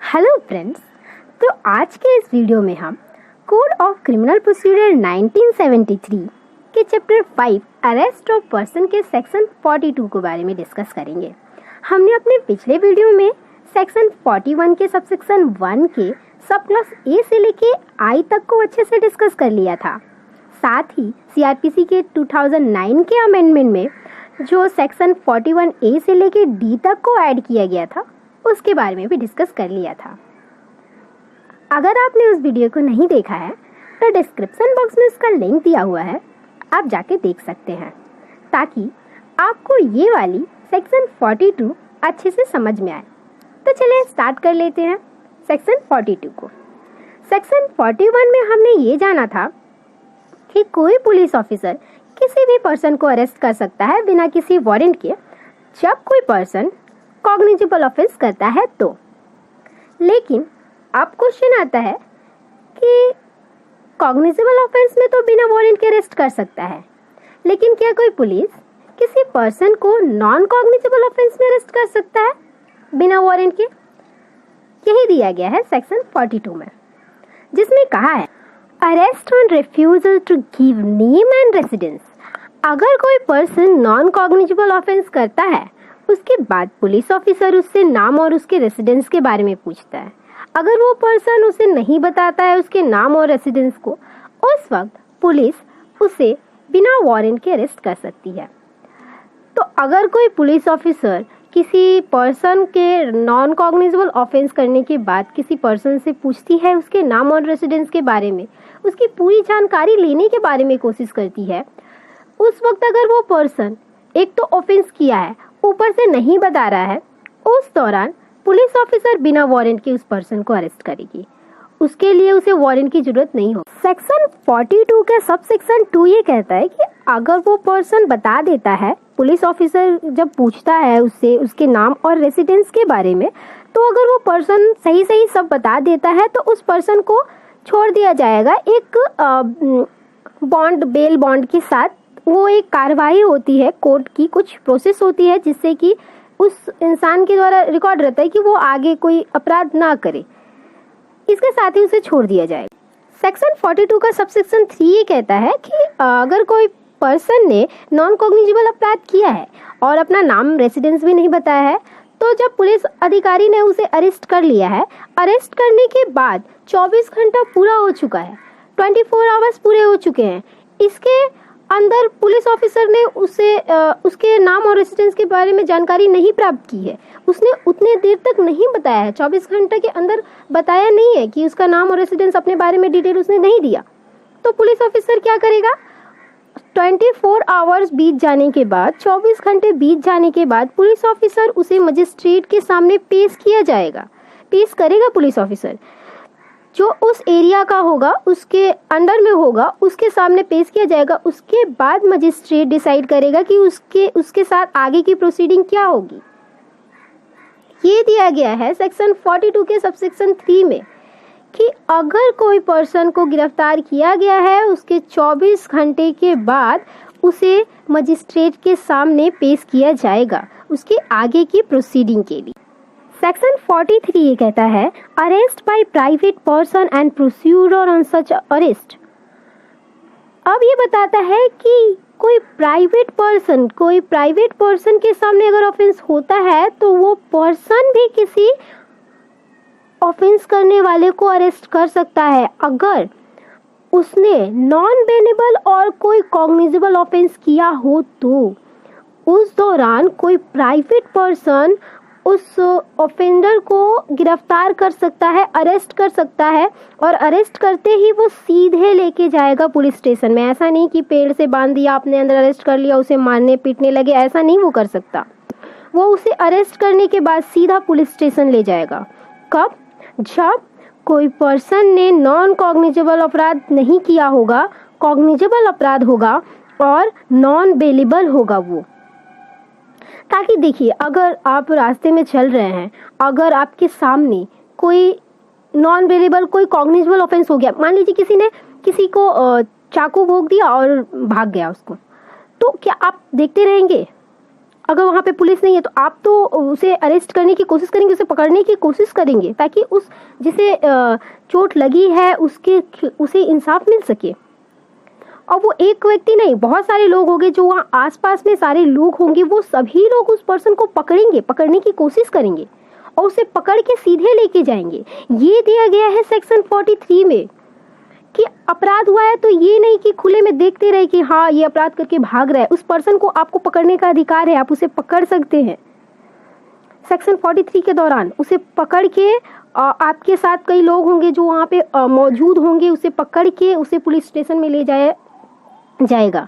Hello friends. तो आज के इस वीडियो में हम कोड ऑफ क्रिमिनल प्रोसीजर 1973 के चैप्टर 5 अरेस्ट ऑफ पर्सन के सेक्शन 42 के बारे में डिस्कस करेंगे। हमने अपने पिछले वीडियो में सेक्शन 41 के सबसेक्शन 1 के सब क्लास ए से लेके आई तक को अच्छे से डिस्कस कर लिया था। साथ ही सीआरपीसी के 2009 के अमेंडमेंट में जो सेक्शन 41 ए से लेके डी तक को ऐड किया गया था उसके बारे में भी डिस्कस कर लिया था। अगर आपने उस वीडियो को नहीं देखा है तो डिस्क्रिप्शन बॉक्स में उसका लिंक दिया हुआ है, आप जाके देख सकते हैं ताकि आपको ये वाली सेक्शन 42 अच्छे से समझ में आए। तो चलिए स्टार्ट कर लेते हैं सेक्शन 42 को। सेक्शन 41 में हमने ये जाना था कि कोई पुलिस ऑफिसर किसी भी पर्सन को अरेस्ट कर सकता है बिना किसी वारंट के जब कोई पर्सन कॉग्निजेबल ऑफेंस करता है तो। लेकिन अब क्वेश्चन आता है कि कॉग्निजेबल ऑफेंस में तो बिना वारंट के अरेस्ट कर सकता है, लेकिन क्या कोई पुलिस किसी पर्सन को नॉन कॉग्निजेबल ऑफेंस में अरेस्ट कर सकता है बिना वारंट के? यही दिया गया है सेक्शन 42 में, जिसमें कहा है arrest on refusal to give name and residence. अगर कोई पर्सन नॉन कॉग्निजेबल ऑफेंस करता है उसके बाद पुलिस ऑफिसर उससे नाम और उसके रेसिडेंस के बारे में पूछता है। अगर वो पर्सन उसे नहीं बताता है उसके नाम और रेसिडेंस को, उस वक्त पुलिस उसे बिना वारंट के अरेस्ट कर सकती है। तो अगर कोई पुलिस ऑफिसर किसी पर्सन के नॉन कॉग्निजेबल ऑफेंस करने के बाद किसी पर्सन से पूछती है उसके नाम और रेसिडेंस के बारे में, उसकी पूरी जानकारी लेने के बारे में कोशिश करती है, उस वक्त अगर वो पर्सन एक तो ऑफेंस किया है ऊपर से नहीं बता रहा है, उस दौरान पुलिस ऑफिसर बिना वारंट के उस पर्सन को अरेस्ट करेगी। उसके लिए उसे वारंट की जरूरत नहीं हो। सेक्शन 42 के सब सेक्शन 2 ये कहता है कि अगर वो पर्सन बता देता है, पुलिस ऑफिसर जब पूछता है उससे उसके नाम और रेसिडेंस के बारे में, तो अगर वो पर्सन सही सही सब बता देता है तो उस पर्सन को छोड़ दिया जाएगा। एक बेल बॉन्ड के साथ वो एक कार्रवाई होती है, कोर्ट की कुछ प्रोसेस होती है जिससे कि उस इंसान के द्वारा रिकॉर्ड रहता है कि वो आगे कोई अपराध ना करे। इसके साथ ही उसे छोड़ दिया जाए। सेक्शन 42 का सबसेक्शन 3 ये कहता है कि अगर कोई पर्सन ने नॉन कॉग्निजेबल अपराध किया है और अपना नाम रेसिडेंस भी नहीं बताया है, तो जब पुलिस अधिकारी ने उसे अरेस्ट कर लिया है, अरेस्ट करने के बाद 24 घंटा पूरा हो चुका है, 24 आवर्स पूरे हो चुके हैं, इसके अंदर पुलिस ऑफिसर ने उसके नाम और रेसिडेंस के बारे में जानकारी नहीं प्राप्त की है, उसने उतने देर तक नहीं बताया है, 24 घंटे के अंदर बताया नहीं है कि उसका नाम और रेसिडेंस अपने बारे में डिटेल उसने नहीं दिया, तो पुलिस ऑफिसर क्या करेगा? 24 आवर्स बीत जाने के बाद, 24 घंटे बीत जाने के बाद पुलिस ऑफिसर उसे मजिस्ट्रेट के सामने पेश किया जाएगा। पेश करेगा पुलिस ऑफिसर जो उस एरिया का होगा, उसके अंडर में होगा, उसके सामने पेश किया जाएगा। उसके बाद मजिस्ट्रेट डिसाइड करेगा कि उसके साथ आगे की प्रोसीडिंग क्या होगी। ये दिया गया है सेक्शन 42 के सबसेक्शन 3 में कि अगर कोई पर्सन को गिरफ्तार किया गया है, उसके 24 घंटे के बाद उसे मजिस्ट्रेट के सामने पेश किया जाएगा उसके आगे की प्रोसीडिंग के लिए। सेक्शन 43 ये कहता है arrest by private person and procedure on such arrest. अब ये बताता है कि कोई प्राइवेट पर्सन के सामने अगर ऑफेंस होता है तो वो पर्सन भी किसी ऑफेंस करने वाले को अरेस्ट कर सकता है अगर उसने नॉन बेनेबल और कोई कॉग्निजेबल ऑफेंस किया हो। तो उस दौरान कोई प्राइवेट पर्सन उस ऑफेंडर को गिरफ्तार कर सकता है, अरेस्ट कर सकता है, और अरेस्ट करते ही वो सीधे लेके जाएगा पुलिस स्टेशन में। ऐसा नहीं कि पेड़ से बांध दिया, आपने अंदर अरेस्ट कर लिया, उसे मारने पीटने लगे, ऐसा नहीं वो कर सकता। वो उसे अरेस्ट करने के बाद सीधा पुलिस स्टेशन ले जाएगा। कब? जब कोई पर्सन ने नॉन कॉग्निजेबल अपराध नहीं किया होगा, कॉग्निजेबल अपराध होगा और नॉन बेलेबल होगा वो। ताकि देखिए, अगर आप रास्ते में चल रहे हैं, अगर आपके सामने कोई नॉन बेलेबल कोई कॉग्निजेबल ऑफेंस हो गया, मान लीजिए किसी ने किसी को चाकू भोंक दिया और भाग गया उसको, तो क्या आप देखते रहेंगे? अगर वहाँ पे पुलिस नहीं है तो आप तो उसे अरेस्ट करने की कोशिश करेंगे, उसे पकड़ने की कोशिश करेंगे, ताकि उस जिसे चोट लगी है उसे इंसाफ मिल सके। और वो एक व्यक्ति नहीं, बहुत सारे लोग होंगे जो वहाँ आसपास में सारे लोग होंगे, वो सभी लोग उस पर्सन को पकड़ेंगे, पकड़ने की कोशिश करेंगे और उसे पकड़ के सीधे लेके जाएंगे। ये दिया गया है सेक्शन 43 में कि अपराध हुआ है तो ये नहीं कि खुले में देखते रहे कि हाँ ये अपराध करके भाग रहा है। उस पर्सन को आपको पकड़ने का अधिकार है, आप उसे पकड़ सकते हैं। सेक्शन 43 के दौरान उसे पकड़ के आपके साथ कई लोग होंगे जो वहाँ पे मौजूद होंगे, उसे पकड़ के उसे पुलिस स्टेशन में ले जाएगा।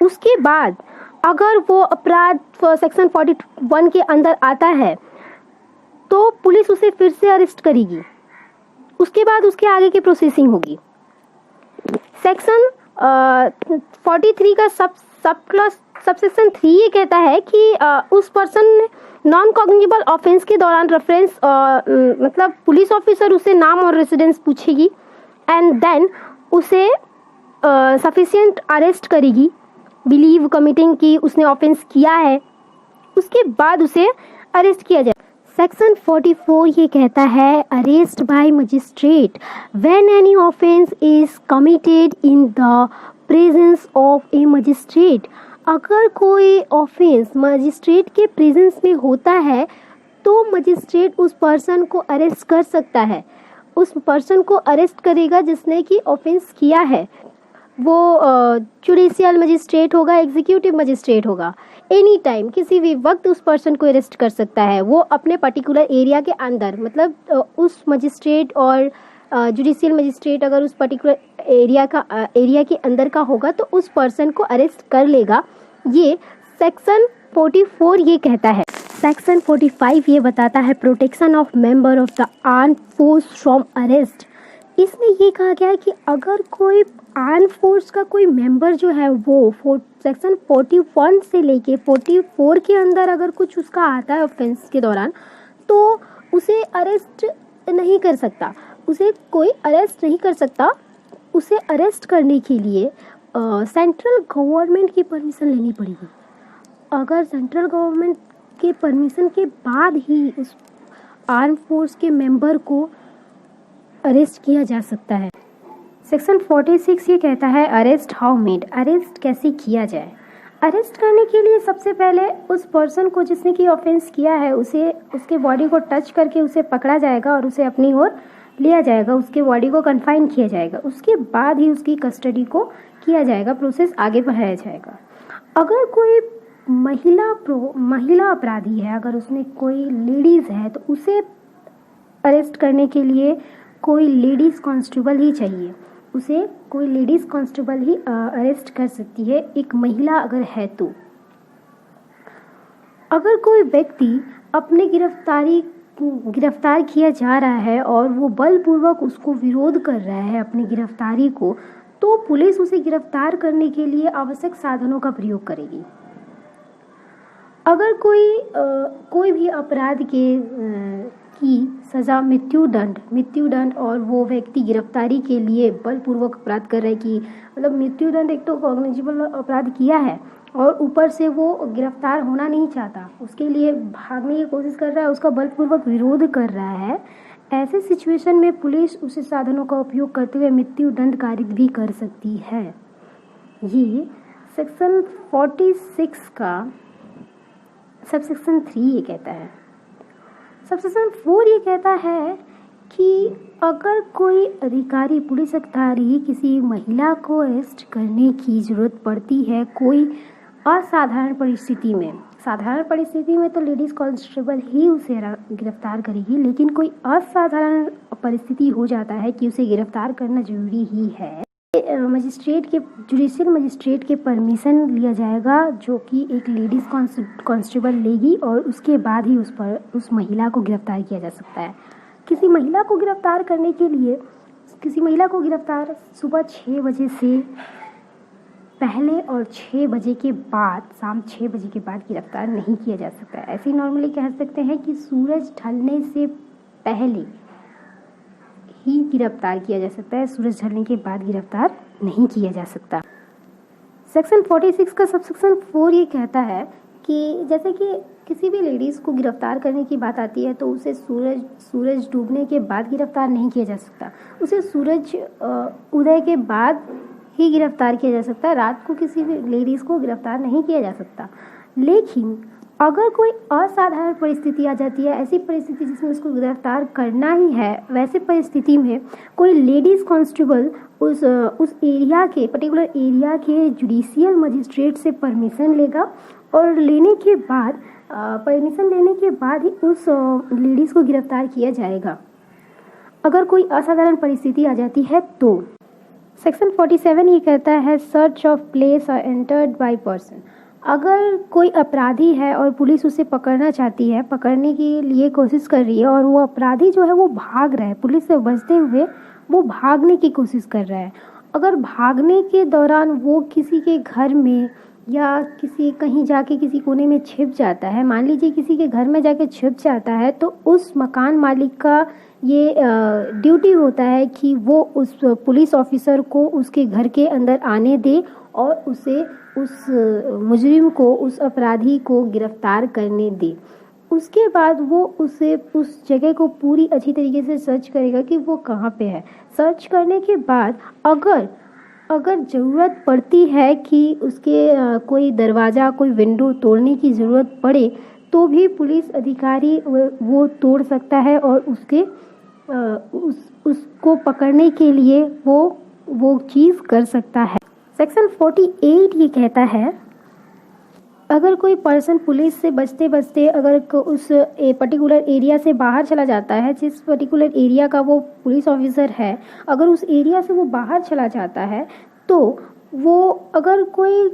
उसके बाद अगर वो अपराध सेक्शन 41 के अंदर आता है तो पुलिस उसे फिर से अरेस्ट करेगी। उसके बाद उसके आगे की प्रोसेसिंग होगी। सेक्शन 43 का सबसेक्शन 3 ये कहता है कि उस पर्सन ने नॉन कॉग्निजेबल ऑफेंस के दौरान रेफरेंस मतलब पुलिस ऑफिसर उसे नाम और रेसिडेंस पूछेगी एंड देन उसे सफिशिएंट अरेस्ट करेगी, बिलीव कमिटिंग कि उसने ऑफेंस किया है, उसके बाद उसे अरेस्ट किया जाए। सेक्शन 44 ये कहता है arrest by magistrate when any offence is committed in the presence of a magistrate. अगर कोई ऑफेंस मजिस्ट्रेट के प्रेजेंस में होता है तो मजिस्ट्रेट उस पर्सन को अरेस्ट कर सकता है। उस पर्सन को अरेस्ट करेगा जिसने कि ऑफेंस किया है। वो जुडिशियल मजिस्ट्रेट होगा, एग्जीक्यूटिव मजिस्ट्रेट होगा, एनी टाइम किसी भी वक्त उस पर्सन को अरेस्ट कर सकता है। वो अपने पर्टिकुलर एरिया के अंदर, मतलब उस मजिस्ट्रेट और जुडिशियल मजिस्ट्रेट अगर उस पर्टिकुलर एरिया के अंदर का होगा तो उस पर्सन को अरेस्ट कर लेगा। ये सेक्शन 44 ये कहता है। सेक्शन 45 ये बताता है protection of member of the armed force from arrest. इसमें ये कहा गया है कि अगर कोई आर्म फोर्स का कोई मेंबर जो है वो सेक्शन 41 से लेके 44 के अंदर अगर कुछ उसका आता है ऑफेंस के दौरान तो उसे अरेस्ट नहीं कर सकता, उसे कोई अरेस्ट नहीं कर सकता। उसे अरेस्ट करने के लिए सेंट्रल गवर्नमेंट की परमिशन लेनी पड़ेगी। अगर सेंट्रल गवर्नमेंट के परमिशन के बाद ही उस आर्म फोर्स के मेंबर को अरेस्ट किया जा सकता है। सेक्शन 46 ये कहता है अरेस्ट हाउ मेड, अरेस्ट कैसे किया जाए। अरेस्ट करने के लिए सबसे पहले उस पर्सन को जिसने कि ऑफेंस किया है उसे उसके बॉडी को टच करके उसे पकड़ा जाएगा और उसे अपनी ओर लिया जाएगा, उसके बॉडी को कन्फाइन किया जाएगा। उसके बाद ही उसकी कस्टडी को किया जाएगा, प्रोसेस आगे बढ़ाया जाएगा। अगर कोई महिला अपराधी है, अगर उसने कोई लेडीज़ है तो उसे अरेस्ट करने के लिए कोई लेडीज़ कांस्टेबल ही चाहिए। उसे कोई लेडीज़ कांस्टेबल ही अरेस्ट कर सकती है, एक महिला अगर है तो। अगर कोई व्यक्ति अपने गिरफ्तार किया जा रहा है और वो बलपूर्वक उसको विरोध कर रहा है अपनी गिरफ्तारी को, तो पुलिस उसे गिरफ्तार करने के लिए आवश्यक साधनों का प्रयोग करेगी। अगर कोई भी अपराध की सज़ा मृत्युदंड और वो व्यक्ति गिरफ्तारी के लिए बलपूर्वक अपराध कर रहा है कि मतलब मृत्युदंड एक तो कॉग्निजेबल अपराध किया है और ऊपर से वो गिरफ्तार होना नहीं चाहता, उसके लिए भागने की कोशिश कर रहा है, उसका बलपूर्वक विरोध कर रहा है, ऐसे सिचुएशन में पुलिस उसे साधनों का उपयोग करते हुए मृत्युदंड कारित भी कर सकती है। ये सेक्शन 46 का सबसेक्शन 3 ये कहता है। सबसेक्शन 4 ये कहता है कि अगर कोई अधिकारी, पुलिस अधिकारी किसी महिला को अरेस्ट करने की ज़रूरत पड़ती है कोई असाधारण परिस्थिति में, साधारण परिस्थिति में तो लेडीज़ कांस्टेबल ही उसे गिरफ्तार करेगी, लेकिन कोई असाधारण परिस्थिति हो जाता है कि उसे गिरफ्तार करना जरूरी ही है, जुडिशियल मजिस्ट्रेट के परमिशन लिया जाएगा, जो कि एक लेडीज़ कांस्टेबल लेगी और उसके बाद ही उस महिला को गिरफ्तार किया जा सकता है। किसी महिला को गिरफ्तार करने के लिए सुबह 6 बजे से पहले और 6 बजे के बाद, शाम 6 बजे के बाद गिरफ्तार नहीं किया जा सकता है। ऐसे नॉर्मली कह सकते हैं कि सूरज ढलने से पहले ही गिरफ्तार किया जा सकता है, सूरज ढलने के बाद गिरफ्तार नहीं किया जा सकता। सेक्शन 46 का सबसेक्शन 4 ये कहता है कि जैसे कि किसी भी लेडीज़ को गिरफ्तार करने की बात आती है तो उसे सूरज डूबने के बाद गिरफ्तार नहीं किया जा सकता, उसे सूरज उदय के बाद ही गिरफ्तार किया जा सकता है। रात को किसी भी लेडीज़ को गिरफ्तार नहीं किया जा सकता। लेकिन अगर कोई असाधारण परिस्थिति आ जाती है, ऐसी परिस्थिति जिसमें उसको गिरफ्तार करना ही है, वैसे परिस्थिति में कोई लेडीज़ कांस्टेबल उस एरिया के पर्टिकुलर एरिया के जुडिशियल मजिस्ट्रेट से परमिशन लेगा और परमिशन लेने के बाद ही उस लेडीज़ को गिरफ्तार किया जाएगा अगर कोई असाधारण परिस्थिति आ जाती है तो। सेक्शन 47 ये कहता है सर्च ऑफ प्लेस और एंटर्ड बाय पर्सन। अगर कोई अपराधी है और पुलिस उसे पकड़ना चाहती है, पकड़ने के लिए कोशिश कर रही है और वो अपराधी जो है वो भाग रहा है, पुलिस से बचते हुए वो भागने की कोशिश कर रहा है, अगर भागने के दौरान वो किसी के घर में या कहीं जाके किसी कोने में छिप जाता है, मान लीजिए किसी के घर में जाके छिप जाता है, तो उस मकान मालिक का ये ड्यूटी होता है कि वो उस पुलिस ऑफिसर को उसके घर के अंदर आने दे और उसे उस मुजरिम को, उस अपराधी को गिरफ्तार करने दे। उसके बाद वो उसे उस जगह को पूरी अच्छी तरीके से सर्च करेगा कि वो कहाँ पे है। सर्च करने के बाद अगर ज़रूरत पड़ती है कि उसके कोई दरवाज़ा, कोई विंडो तोड़ने की ज़रूरत पड़े तो भी पुलिस अधिकारी वो तोड़ सकता है और उसको पकड़ने के लिए वो चीज़ कर सकता है। सेक्शन 48 ये कहता है अगर कोई पर्सन पुलिस से बचते बचते अगर उस पर्टिकुलर एरिया से बाहर चला जाता है, जिस पर्टिकुलर एरिया का वो पुलिस ऑफिसर है, अगर उस एरिया से वो बाहर चला जाता है तो वो अगर कोई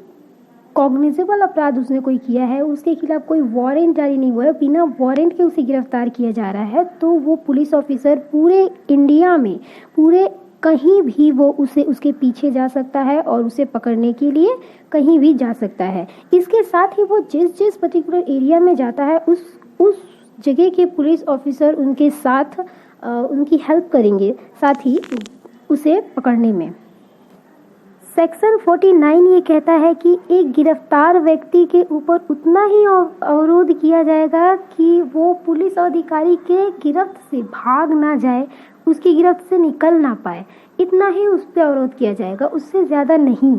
कॉग्निजेबल अपराध उसने कोई किया है, उसके खिलाफ कोई वारंट जारी नहीं हुआ है, बिना वारंट के उसे गिरफ्तार किया जा रहा है, तो वो पुलिस ऑफिसर पूरे इंडिया में कहीं भी वो उसके पीछे जा सकता है और उसे पकड़ने के लिए कहीं भी जा सकता है। इसके साथ ही वो जिस पर्टिकुलर एरिया में जाता है उस जगह के पुलिस ऑफिसर उनके साथ उनकी हेल्प करेंगे, साथ ही उसे पकड़ने में। सेक्शन 49 ये कहता है कि एक गिरफ्तार व्यक्ति के ऊपर उतना ही अवरोध किया जाएगा कि वो पुलिस अधिकारी के गिरफ्त से भाग ना जाए, उसकी गिरफ्त से निकल ना पाए, इतना ही उस पर अवरोध किया जाएगा, उससे ज़्यादा नहीं।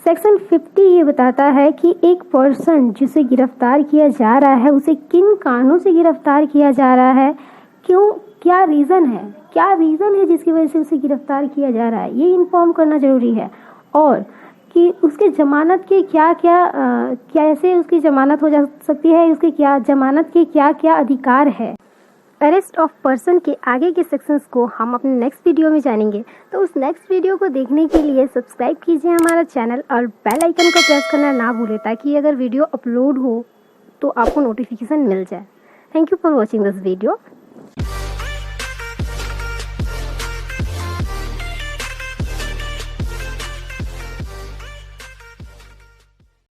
सेक्शन 50 ये बताता है कि एक पर्सन जिसे गिरफ्तार किया जा रहा है उसे किन कारणों से गिरफ्तार किया जा रहा है, क्या रीज़न है जिसकी वजह से उसे गिरफ्तार किया जा रहा है, ये इन्फॉर्म करना ज़रूरी है। और कि उसके ज़मानत के कैसे उसकी ज़मानत हो जा सकती है, उसके ज़मानत के क्या अधिकार है। अरेस्ट ऑफ पर्सन के आगे के सेक्शंस को हम अपने नेक्स्ट वीडियो में जानेंगे, तो उस नेक्स्ट वीडियो को देखने के लिए सब्सक्राइब कीजिए हमारा चैनल और बेल आइकन को प्रेस करना ना भूलें ताकि अगर वीडियो अपलोड हो तो आपको नोटिफिकेशन मिल जाए। Thank you for watching this video.